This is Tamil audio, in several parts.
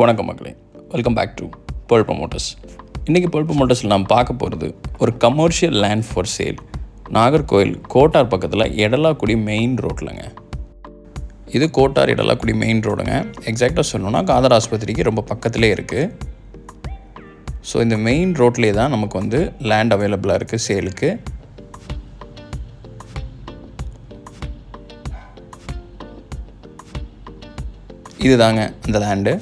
வணக்கம் மக்களே, welcome back to Pearl Promoters. இன்றைக்கி பேர்ல் ப்ரமோட்டர்ஸில் நாம் பார்க்க போகிறது ஒரு commercial land for sale. Nagercoil Kottar பக்கத்தில் எடலாக்குடி மெயின் ரோட்லங்க. இது கோட்டார் எடலாக்குடி மெயின் ரோடுங்க. எக்ஸாக்டாக சொல்லணுன்னா காதர் ஆஸ்பத்திரிக்கு ரொம்ப பக்கத்திலே இருக்குது. ஸோ இந்த மெயின் ரோட்லேயே தான் நமக்கு லேண்ட் அவைலபிளாக இருக்குது சேலுக்கு. இது தாங்க அந்த லேண்டு.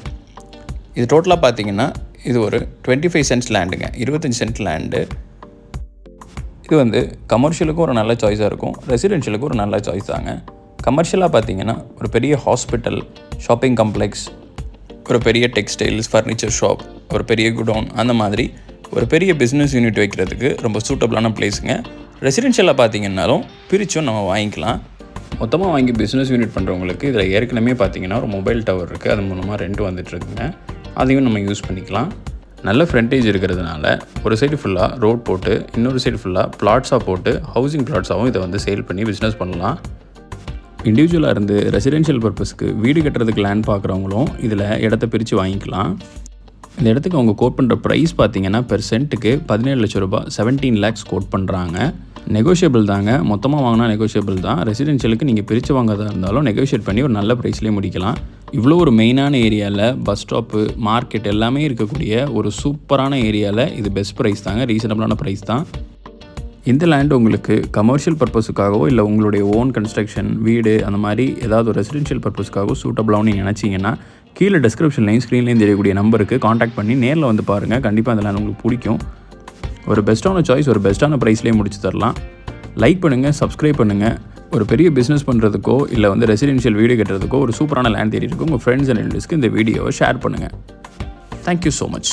இது டோட்டலாக பார்த்தீங்கன்னா இது ஒரு 25 சென்ட்ஸ் லேண்டுங்க, 25 சென்ட் லேண்டு. இது கமர்ஷியலுக்கும் ஒரு நல்ல சாய்ஸாக இருக்கும், ரெசிடென்ஷியலுக்கும் ஒரு நல்ல சாய்ஸ் தாங்க. கமர்ஷியலாக பார்த்தீங்கன்னா ஒரு பெரிய ஹாஸ்பிட்டல், ஷாப்பிங் காம்ப்ளெக்ஸ், ஒரு பெரிய டெக்ஸ்டைல்ஸ், ஃபர்னிச்சர் ஷாப், ஒரு பெரிய குடோன், அந்த மாதிரி ஒரு பெரிய பிஸ்னஸ் யூனிட் வைக்கிறதுக்கு ரொம்ப சூட்டபிளான பிளேஸுங்க. ரெசிடென்ஷியலாக பார்த்தீங்கன்னாலும் பிரிச்சும் நம்ம வாங்கிக்கலாம். மொத்தமாக வாங்கி பிஸ்னஸ் யூனிட் பண்ணுறவங்களுக்கு இதில் ஏற்கனவே பார்த்தீங்கன்னா ஒரு மொபைல் டவர் இருக்குது, அது மூலமாக ரெண்ட் வந்துட்டுருக்குங்க. அதையும் நம்ம யூஸ் பண்ணிக்கலாம். நல்ல ஃப்ரண்டேஜ் இருக்கிறதுனால ஒரு சைடு ஃபுல்லாக ரோட் போட்டு இன்னொரு சைடு ஃபுல்லாக பிளாட்ஸாக போட்டு ஹவுசிங் பிளாட்ஸாகவும் இதை சேல் பண்ணி பிஸ்னஸ் பண்ணலாம். இண்டிவிஜுவலாக இருந்து ரெசிடென்ஷியல் பர்பஸ்க்கு வீடு கட்டுறதுக்கு லேண்ட் பார்க்குறவங்களும் இதில் இடத்த பிரித்து வாங்கிக்கலாம். இந்த இடத்துக்கு அவங்க கோட் பண்ணுற ப்ரைஸ் பார்த்தீங்கன்னா பெர் சென்ட்டுக்கு 17 லட்சம் ரூபாய், 17 லேக்ஸ் கோட் பண்ணுறாங்க. நெகோஷியபிள் தாங்க, மொத்தமாக வாங்கினா நெகோஷியபிள் தான். ரெசிடென்ஷியலுக்கு நீங்கள் பிரித்து வாங்கிறதா இருந்தாலும் நெகோஷியேட் பண்ணி ஒரு நல்ல ப்ரைஸ்லேயே முடிக்கலாம். இவ்வளோ ஒரு மெயினான ஏரியாவில் பஸ் ஸ்டாப்பு, மார்க்கெட் எல்லாமே இருக்கக்கூடிய ஒரு சூப்பரான ஏரியாவில் இது பெஸ்ட் ப்ரைஸ் தாங்க, ரீசனபிளான ப்ரைஸ் தான். இந்த லேண்ட் உங்களுக்கு கமர்ஷியல் பர்பஸுக்காகவோ இல்லை உங்களுடைய ஓன் கன்ஸ்ட்ரக்ஷன் வீடு அந்த மாதிரி ஏதாவது ஒரு ரெசிடென்ஷியல் பர்பஸ்க்காகவோ சூட்டபிளாகவும் நீங்கள் நினச்சிங்கன்னா கீழே டிஸ்கிரிப்ஷன்லையும் ஸ்க்ரீன்லேயும் தெரியக்கூடிய நம்பருக்கு காண்டாக்ட் பண்ணி நேரில் வந்து பாருங்கள். கண்டிப்பாக அந்த லேண்ட் உங்களுக்கு பிடிக்கும். ஒரு பெஸ்ட்டான சாய்ஸ், ஒரு பெஸ்ட்டான ப்ரைஸ்லேயே முடிச்சு தரலாம். லைக் பண்ணுங்கள், சப்ஸ்கிரைப் பண்ணுங்கள். ஒரு பெரிய பிஸ்னஸ் பண்ணுறதுக்கோ இல்லை ரெசிடென்ஷியல் வீடு கட்டுறதுக்கோ ஒரு சூப்பரான லேண்ட் தேடி இருக்கும் உங்கள் ஃப்ரெண்ட்ஸ் அண்ட் ரிலேட்டிவ்ஸ்க்கு இந்த வீடியோவை ஷேர் பண்ணுங்கள். Thank you so much.